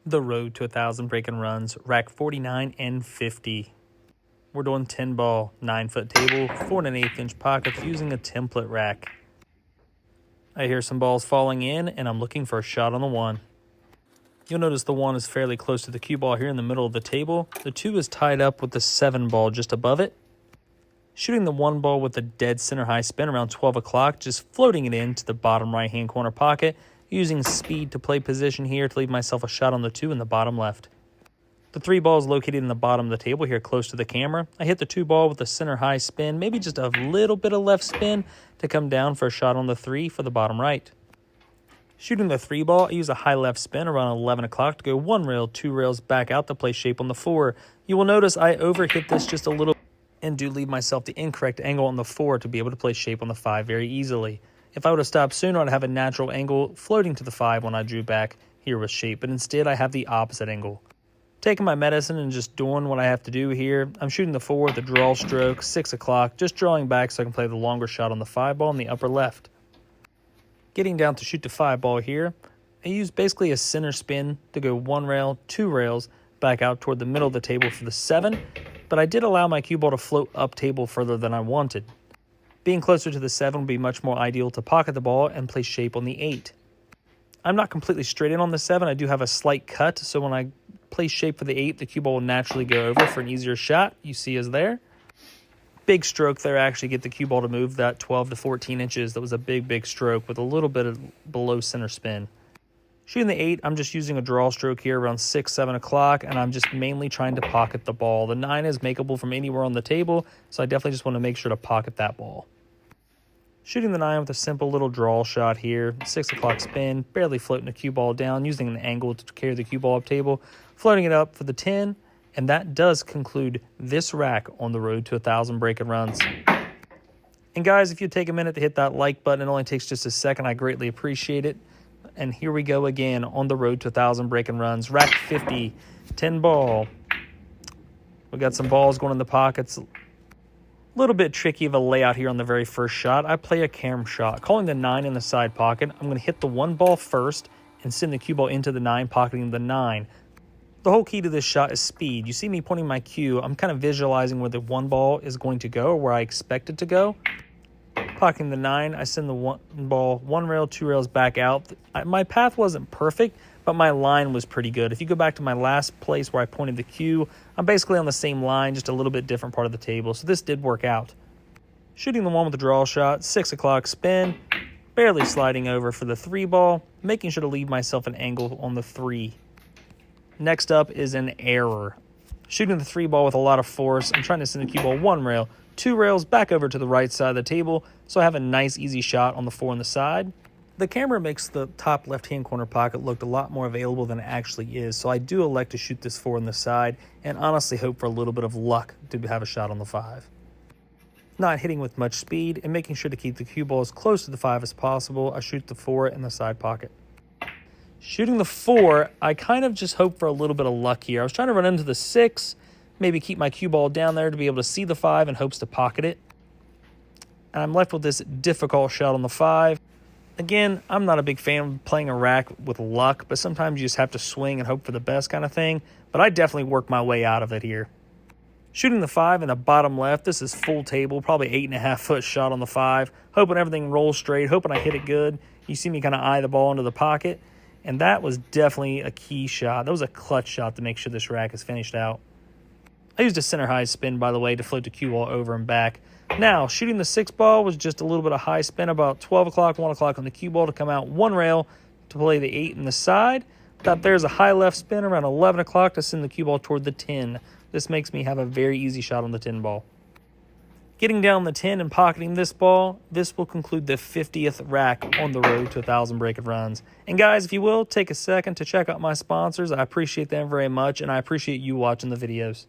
The road to 1,000 break and runs, rack 49 and 50. We're doing 10 ball, 9-foot table, 4 1/8 inch pockets using a template rack. I hear some balls falling in and I'm looking for a shot on the 1. You'll notice the 1 is fairly close to the cue ball here in the middle of the table. The 2 is tied up with the 7 ball just above it. Shooting the 1 ball with a dead center high spin around 12 o'clock, just floating it into the bottom right hand corner pocket, using speed to play position here to leave myself a shot on the 2 in the bottom left. The 3 ball is located in the bottom of the table here close to the camera. I hit the 2 ball with a center high spin, maybe just a little bit of left spin to come down for a shot on the 3 for the bottom right. Shooting the 3 ball, I use a high left spin around 11 o'clock to go 1 rail, 2 rails back out to play shape on the 4. You will notice I overhit this just a little and do leave myself the incorrect angle on the 4 to be able to play shape on the 5 very easily. If I would have stopped sooner, I'd have a natural angle floating to the 5 when I drew back here with shape, but instead I have the opposite angle. Taking my medicine and just doing what I have to do here, I'm shooting the 4 with a draw stroke, 6 o'clock, just drawing back so I can play the longer shot on the 5 ball in the upper left. Getting down to shoot the 5 ball here, I use basically a center spin to go 1 rail, 2 rails, back out toward the middle of the table for the 7, but I did allow my cue ball to float up table further than I wanted. Being closer to the 7 would be much more ideal to pocket the ball and play shape on the 8. I'm not completely straight in on the 7. I do have a slight cut, so when I play shape for the 8, the cue ball will naturally go over for an easier shot. You see us there. Big stroke there, actually get the cue ball to move that 12 to 14 inches. That was a big stroke with a little bit of below center spin. Shooting the 8, I'm just using a draw stroke here around 6, 7 o'clock, and I'm just mainly trying to pocket the ball. The 9 is makeable from anywhere on the table, so I definitely just want to make sure to pocket that ball. Shooting the 9 with a simple little draw shot here, 6 o'clock spin, barely floating the cue ball down, using an angle to carry the cue ball up table, floating it up for the 10, and that does conclude this rack on the road to 1,000 break and runs. And guys, if you take a minute to hit that like button, it only takes just a second, I greatly appreciate it. And here we go again on the road to 1,000 break and runs. Rack 50, 10 ball. We got some balls going in the pockets. A little bit tricky of a layout here on the very first shot. I play a cam shot, calling the 9 in the side pocket. I'm going to hit the 1 ball first and send the cue ball into the 9, pocketing the 9. The whole key to this shot is speed. You see me pointing my cue. I'm kind of visualizing where the 1 ball is going to go, or where I expect it to go. Pocketing the 9, I send the 1 ball 1 rail, 2 rails back out. My path wasn't perfect, but my line was pretty good. If you go back to my last place where I pointed the cue, I'm basically on the same line, just a little bit different part of the table, so this did work out. Shooting the 1 with the draw shot, 6 o'clock spin, barely sliding over for the 3 ball, making sure to leave myself an angle on the 3. Next up is an error. Shooting the 3 ball with a lot of force, I'm trying to send the cue ball 1 rail, 2 rails back over to the right side of the table, so I have a nice easy shot on the 4 on the side. The camera makes the top left-hand corner pocket look a lot more available than it actually is, so I do elect to shoot this 4 on the side and honestly hope for a little bit of luck to have a shot on the 5. Not hitting with much speed and making sure to keep the cue ball as close to the 5 as possible, I shoot the 4 in the side pocket. Shooting the 4, I kind of just hope for a little bit of luck here. I was trying to run into the 6, maybe keep my cue ball down there to be able to see the 5 in hopes to pocket it. And I'm left with this difficult shot on the 5. Again, I'm not a big fan of playing a rack with luck, but sometimes you just have to swing and hope for the best kind of thing. But I definitely worked my way out of it here. Shooting the 5 in the bottom left, this is full table, probably 8.5 foot shot on the 5. Hoping everything rolls straight, hoping I hit it good. You see me kind of eye the ball into the pocket. And that was definitely a key shot. That was a clutch shot to make sure this rack is finished out. I used a center high spin, by the way, to float the cue ball over and back. Now, shooting the 6 ball was just a little bit of high spin, about 12 o'clock, 1 o'clock on the cue ball to come out 1 rail to play the 8 in the side. Thought there's a high left spin around 11 o'clock to send the cue ball toward the 10. This makes me have a very easy shot on the 10 ball. Getting down the 10 and pocketing this ball, this will conclude the 50th rack on the road to 1,000 break and runs. And guys, if you will, take a second to check out my sponsors. I appreciate them very much, and I appreciate you watching the videos.